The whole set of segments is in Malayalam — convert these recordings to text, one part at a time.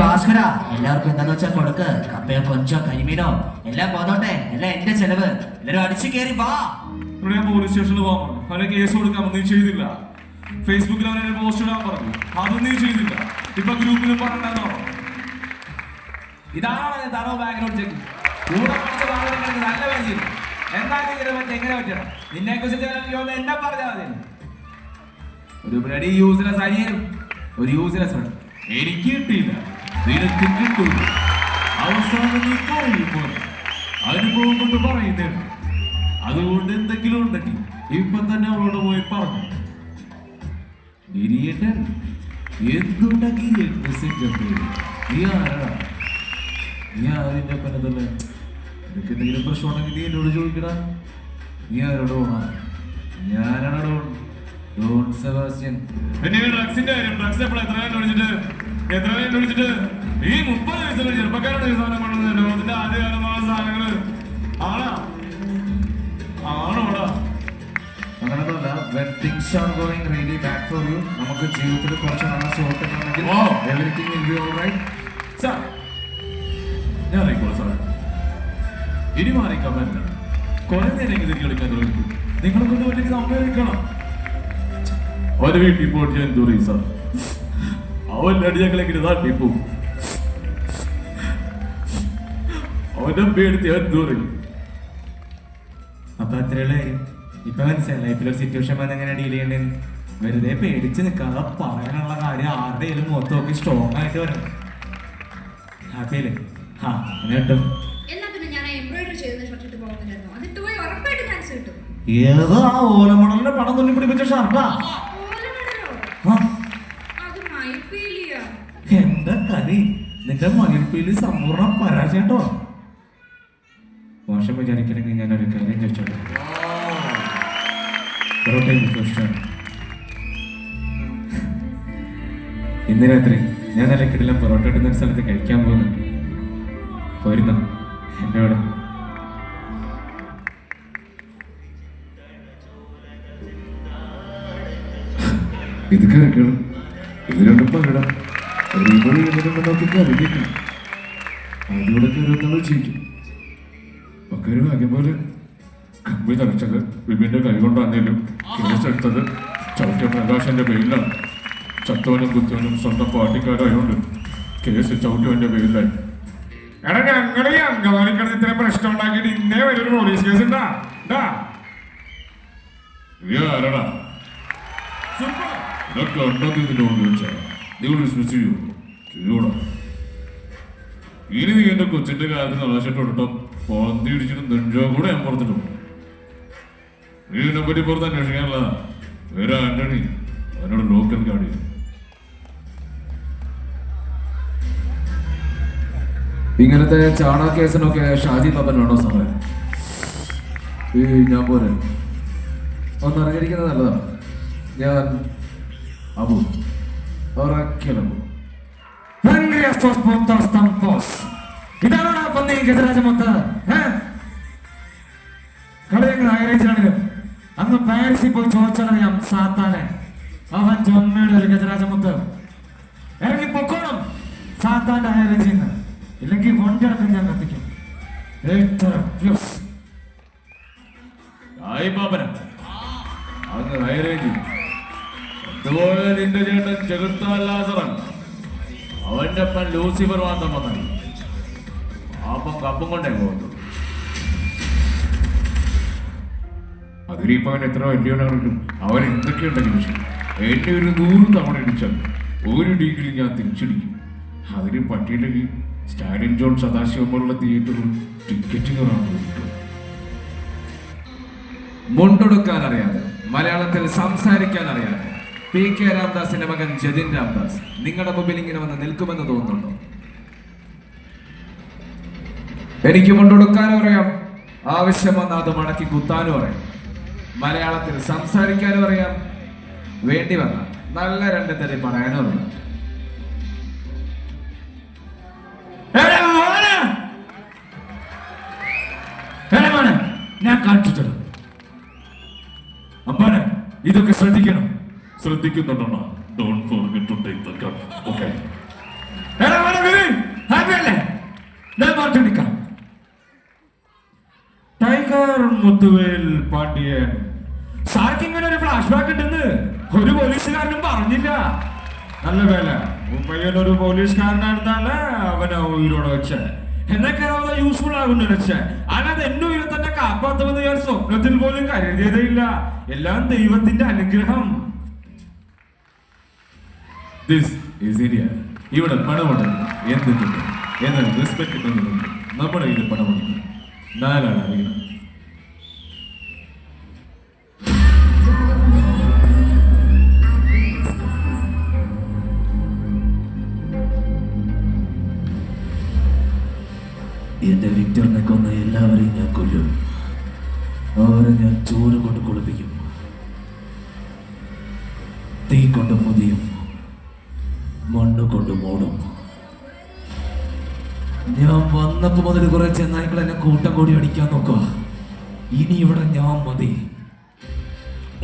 ഭാസ്കര, എല്ലാവർക്കും എന്താന്ന് വെച്ചാൽ കൊടുക്ക്. കപ്പയോ കൊഞ്ചോ കരിമീനോ എല്ലാം പോന്നോട്ടെ. എല്ലാം എന്റെ ചെലവ്. എല്ലാരും അടിച്ചു കയറി വാ. ഇവിടെ ഞാൻ പോലീസ് സ്റ്റേഷനിൽ പോകാൻ പറഞ്ഞു. അവനെ കേസ് കൊടുക്കാൻ നീ ചെയ്തില്ല. ഫേസ്ബുക്കിൽ അവനെ പോസ്റ്റ് ഇടാൻ പറഞ്ഞു. അതും നീ ചെയ്തില്ല. ഇപ്പൊ ഗ്രൂപ്പിലും പറഞ്ഞോ. ഇതാണ് തറോ ബാക്കിലോട്ട് ചെക്ക്. കൂടെ പഠിച്ച ഭാഗങ്ങൾക്ക് നല്ല പരിചയം. എന്തായാലും എങ്ങനെ പറ്റണം? നിന്നെ കുറിച്ച് എന്നെ പറഞ്ഞാൽ മതി. ഒരു ബ്ലഡി യൂസ്ലെസ് അനിയനും ഒരു യൂസ്ലെസ് ഫ്രണ്ട്. എനിക്ക് കിട്ടിയില്ല, നിനക്ക് കിട്ടൂല. അവസാനം നീ കഴിയുമ്പോൾ അനുഭവം കൊണ്ട് പറയുന്നേ. അതുകൊണ്ട് എന്തെങ്കിലും ഉണ്ടെങ്കിൽ ഇപ്പൊ തന്നെ അവളോട് പോയി പറഞ്ഞു. ഗിരിയേട്ടൻ എന്തുണ്ടാ ഗിരിയേട്ടൻ? നീ ആരാ? നീ ആരിന്റെ പനതല്ലേ? നിനക്ക് എന്തെങ്കിലും പ്രശ്നമുണ്ടെങ്കിൽ നീ എന്നോട് ചോദിക്കടാ. നീ ആരോട് പോണ? ഞാനാണോ ഡോൺ സെബാസ്റ്റ്യൻ. ഡ്രഗ്സിന്റെ കാര്യം, ഡ്രഗ്സ് എപ്പോഴും എത്ര വിളിച്ചിട്ട് ഈ 30 വയസ്സുള്ള ചെറുപ്പക്കാരുടെ സാധനം കൊണ്ടുവന്നല്ലോ. അതിന്റെ ആദ്യകാലമായ സാധനങ്ങള് ആണോടാ? അങ്ങനല്ല. When things are going really bad for you, നമുക്ക് ജീവിതത്തിൽ കുറച്ച് നാളെ സുഹൃത്തുക്കളുണ്ടെങ്കിൽ everything will be all right. Sir ഞാൻ അറിയിക്കോളൂ സാറേ. ഇനി മാറിക്കാൻ പറ്റില്ല. കുറെ നേരം ഇതിൽ കളിക്കാൻ തുടങ്ങി. നിങ്ങളെ കൊണ്ട് പറ്റിയത് അമ്മ കളിക്കണം. അവന്റെ വീട്ടിൽ പോയിട്ട് ഞാൻ ദൂരം സാർ. അവന്റെ അടിയാക്കളെങ്കിലും നാട്ടിൽ പോകും. അവന്റെ പേടിച്ച് ഞാൻ ദൂരം. അപ്പൊ അത്രയുള്ള കാര്യം ഇപ്പൊ മനസ്സിലായി. ലൈഫിലൊരു സിറ്റുവേഷൻ വന്ന് എങ്ങനെ ഡീൽ ചെയ്യണ്ടെന്ന്. വെറുതെ പേടിച്ച് നിൽക്കാതെ പറയാനുള്ള കാര്യം ആരുടെയും മൊത്തമൊക്കെ സ്ട്രോങ് ആയിട്ട് വരണം. ഹാപ്പി അല്ലേ? ആ കേട്ടോ. ഏതോ ആ ഓലമടലിന്റെ പടം തുന്നി പിടിപ്പിച്ച ഷർട്ടാ. എന്റെ കരി, നിന്റെ മയിൽപ്പീലി സമ്പൂർണ്ണ പരാജയട്ടോ. മോശം വിചാരിക്കണമെങ്കിൽ ഞാൻ ഒരു കാര്യം ചോദിച്ചോട്ടെ. ഇന്ന് രാത്രി ഞാൻ നല്ല കിടിലം പൊറോട്ട ഇടുന്ന ഒരു സ്ഥലത്ത് കഴിക്കാൻ പോകുന്നുണ്ട്. പോരുന്നോ എൻ്റെ കൂടെ? ഇത് കറിക്കണം, ഇത് രണ്ടും പകിടാം. നോക്കി കറിക്കണം. അതിലൂടെ കയറുന്ന ചെയ്യിക്കും. ഒക്കെ ഒരു ഭാഗ്യം പോലെ കമ്പി തറച്ചത് വിപിന്റെ കൈ കൊണ്ടാണെങ്കിലും കേസെടുത്തത് ചവിട്ടിയ പ്രകാശന്റെ പേരിലാണ്. ചത്തവനും കുത്തവനും സ്വന്തം പാർട്ടിക്കാരായതുകൊണ്ട് കേസ് ചവിട്ടിയവന്റെ പേരിലായി. എടാ, ഞങ്ങൾ ഈ അങ്കമാലിക്കടന്ന് ഇത്ര പ്രശ്നം ഉണ്ടാക്കിയിട്ട് ഇന്നേ വരെ ഒരു പോലീസ് കേസ് ഉണ്ടാ? ആരടാ ഇതൊക്കെ ഉണ്ടെന്ന് ഇതിനോട് ചോദിച്ചാ നിങ്ങൾ വിശ്വസിച്ച് ചെയ്യൂടാ. ഇനി നീ എന്റെ കൊച്ചിന്റെ കാലത്ത് നളാശിട്ടോ പൊന്തി ഇടിച്ചിട്ട് നെഞ്ചോ കൂടെ ഞാൻ പുറത്തിട്ടു. നീ ഇതിനെ പറ്റി പുറത്ത് അന്വേഷിക്കാനുള്ള വേറെ ആന്റണി അവനോട് ലോക്കൽ ഗാഡി. ഇങ്ങനത്തെ ചാണക കേസിനൊക്കെ ഷാജി പാപ്പൻ വേണോ സാറേ? ഞാൻ പോരെ ഒന്ന് അറിഞ്ഞിരിക്കുന്നത് നല്ലതാണ്. ഞാൻ അബു ഇതാണോ പന്നി ഗജരാജമൊത്ത്? കളിയെങ്കിൽ ഹൈറേഞ്ചിലാണെങ്കിലും അന്ന് പാരീസിൽ പോയി ചോദിച്ചാലറിയാം സാത്താനെ. അവൻ ജമ്മയുടെ ഒരു ഗജരാജമുത്ത് ഇറങ്ങി പൊക്കോണം സാത്താന്റെ ഹൈറേഞ്ചിൽ നിന്ന്. ഇല്ലെങ്കിൽ വണ്ടിയടക്കം ഞാൻ കത്തിക്കും. നിന്റെ ചേട്ടൻ ചെകുത്താൻ അവന്റെ അപ്പൻ ലൂസിഫർ മാത്രം വന്നാൽ അപ്പം കപ്പും കൊണ്ടേ പോകുന്നു. അതിലിപ്പോ അവൻ എത്ര വലിയവനാണെങ്കിലും അവൻ എന്തൊക്കെയുണ്ടെങ്കിലും പക്ഷെ എന്നെ ഒരു 100 തവണ ഇടിച്ചാൽ ഒരു ഡിഗ്രി ഞാൻ തിരിച്ചടിക്കും. അതിന് പറ്റിയില്ലെങ്കിൽ സ്റ്റാലിൻ ജോൺ സദാശിവം പോലുള്ള തിയേറ്ററിൽ ടിക്കറ്റുകളാണ്. മുണ്ടൊടുക്കാൻ അറിയാതെ, മലയാളത്തിൽ സംസാരിക്കാൻ അറിയാതെ PK രാംദാസിന്റെ മകൻ ജതിൻ രാംദാസ് നിങ്ങളുടെ മുമ്പിൽ ഇങ്ങനെ വന്ന് നിൽക്കുമെന്ന് തോന്നുന്നുണ്ടോ? എനിക്ക് മുണ്ടൊടുക്കാനും അറിയാം, ആവശ്യം വന്ന അത് മടക്കി കുത്താനും അറിയാം. മലയാളത്തിൽ സംസാരിക്കാനും അറിയാം, വേണ്ടി വന്ന നല്ല 2 തരി പറയാനും അറിയാം. ഞാൻ കാണിച്ചു അമ്പാനെ, ഇതൊക്കെ ശ്രദ്ധിക്കണം. ശ്രദ്ധിക്കുന്നുണ്ടോ? Don't forget to take the gun. Okay. Muthuvel Pandian. സാർക്ക് ഇങ്ങനെ ഒരു ഫ്ലാഷ് ബാക്ക് ഉണ്ടെന്ന് ഒരു പോലീസുകാരനും പറഞ്ഞില്ല. നല്ല വേല ഒരു പോലീസുകാരനായിരുന്നാല് അവനെ ഉയരോടെ വെച്ച് എന്നൊക്കെ യൂസ്ഫുൾ ആകും നിനച്ച്. അല്ലാതെ എന്നെ ഉയരെ തന്നെ കാപ്പാത്തുമെന്ന് ഞാൻ സ്വപ്നത്തിൽ പോലും കരുതിയതേയില്ല. എല്ലാം ദൈവത്തിന്റെ അനുഗ്രഹം. This is India. ഇവിടെ പണമുണ്ടെങ്കിൽ എന്തുണ്ട്, എന്നാൽ റെസ്പെക്ട് കിട്ടുന്നുണ്ട്. നമ്മുടെ കയ്യിൽ പണമുണ്ട്, നാലാണ് അറിയണം. എന്റെ വിക്ടറിനെ കൊന്ന എല്ലാവരെയും ഞാൻ കൊല്ലും. അവരെ ഞാൻ ചോറ് കൊണ്ട് കുളിപ്പിക്കും, തീ കൊണ്ട് പൊതിയും, മണ്ണ് കൊണ്ട് മൂടും. ഞാൻ വന്നപ്പോ മുതൽ കുറെ ചെന്നായ്ക്കൾ എന്നെ കൂട്ടം കൂടി അടിക്കാൻ നോക്കുക. ഇനി ഇവിടെ ഞാൻ മതി.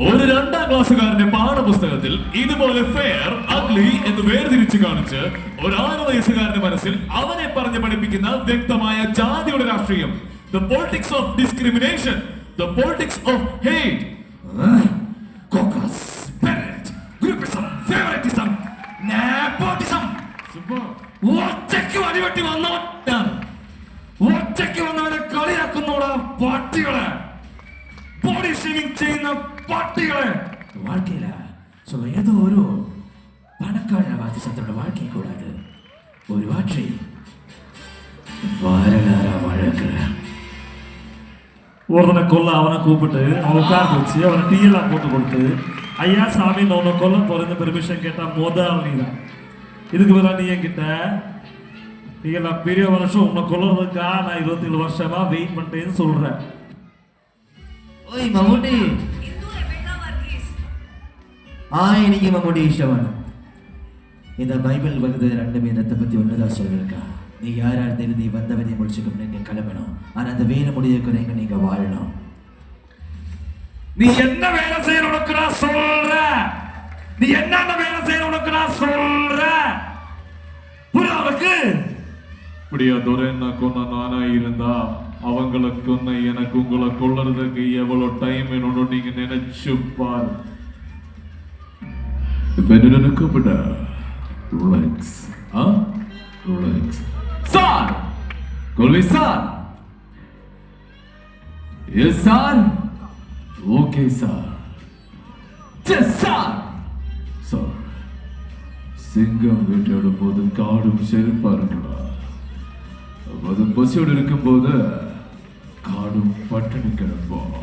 ഒരു 2ാം ക്ലാസ്സുകാരന്റെ പാഠപുസ്തകത്തിൽ ഇതുപോലെ ഫെയർ അഗ്ലി എന്ന് വേർതിരിച്ചു കാണിച്ച് ഒരു 6 വയസ്സുകാരന്റെ മനസ്സിൽ അവനെ പറഞ്ഞ് പഠിപ്പിക്കുന്ന വ്യക്തമായ ജാതിയുടെ രാഷ്ട്രീയം. The politics of discrimination, the politics of hate. Caucus, Bennett, groupism, favoritism, nepotism. ഒറ്റയ്ക്ക് വടിവെട്ടി വന്നവൻ, ഒറ്റയ്ക്ക് വന്നവനെ കളിയാക്കുന്നോടാ പാർട്ടികളെ, ബോഡി ഷേവിംഗ് ചെയ്യുന്ന പാർട്ടികളെ. வாழ்க்கையில ஏதோ ஒரு பணக்கார வாதிசத்தோட வாழ்க்கை கூடாது. ஒரு வாழ்க்கை வரலாறா வழக்கு. ஒருத்தனை கொல்ல அவனை கூப்பிட்டு அவன் உட்கார வச்சு அவனை டீ எல்லாம் போட்டு கொடுத்து, ஐயா சாமி நான் உன்னை கொல்ல போறேன்னு பெர்மிஷன் கேட்டா முதல் நீ தான். இதுக்கு மேல நீ என்கிட்ட நீ எல்லாம் பெரிய வருஷம் உன்னை கொல்றதுக்கா நான் 27 வருஷமா வெயிட் பண்ணிட்டேன்னு சொல்றேன். ഓയ് മമ്മൂട്ടി, എനിക്ക് മമ്മൂട്ടി ഇഷ്ടമാണ്. இந்த பைபிள் வகுது 2 வேதத்தை பத்தி ஒன்னதா சொல்லிருக்கா. நீ யாரா இருந்தாலும் நீ வந்தவனை முடிச்சுக்கணும், நீங்க கிளம்பணும். ஆனா அந்த வேலை முடியக்குறீங்க நீங்க வாழணும். நீ என்ன வேலை செய்யற உனக்கு நான் சொல்றேன். நீ என்ன வேலை செய்யற உனக்கு நான் சொல்றேன். புரியுதா உனக்கு? இப்படியா துரைன்னா கொன்ன நானா இருந்தா அவங்களை கொன்ன எனக்கு உங்களை கொல்றதுக்கு எவ்வளவு டைம் வேணும்னு நீங்க நினைச்சு பாரு. இப்ப என்ன கூப்பிட்டா ரிலாக்ஸ், ரிலாக்ஸ். சார் கொல்வி sir. Yes sir. Okay sir. Yes sir. Sir, சிங்கம் வேட்டையாடும் போது காடும் செழிப்பா இருக்கலாம், அது பசியோடு இருக்கும் போது காடும் பட்டினி கிடப்போம்.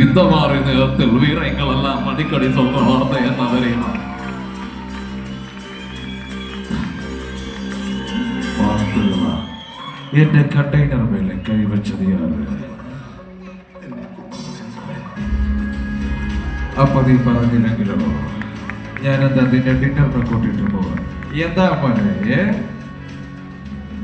இந்த மாதிரி நேரத்தில் வீரங்கள் எல்லாம் அடிக்கடி சொல்ற வார்த்தை என்ன தெரியுமா? എന്റെ കണ്ടെയ്നർ മേലെ കൈവച്ചത് യാര്? അപ്പൊ നീ പറഞ്ഞില്ലെങ്കിലോ ഞാനെന്താ നിന്നെ ഡിന്നറിനെ കൂട്ടിട്ട് പോവാൻ? എന്താ മോനെ?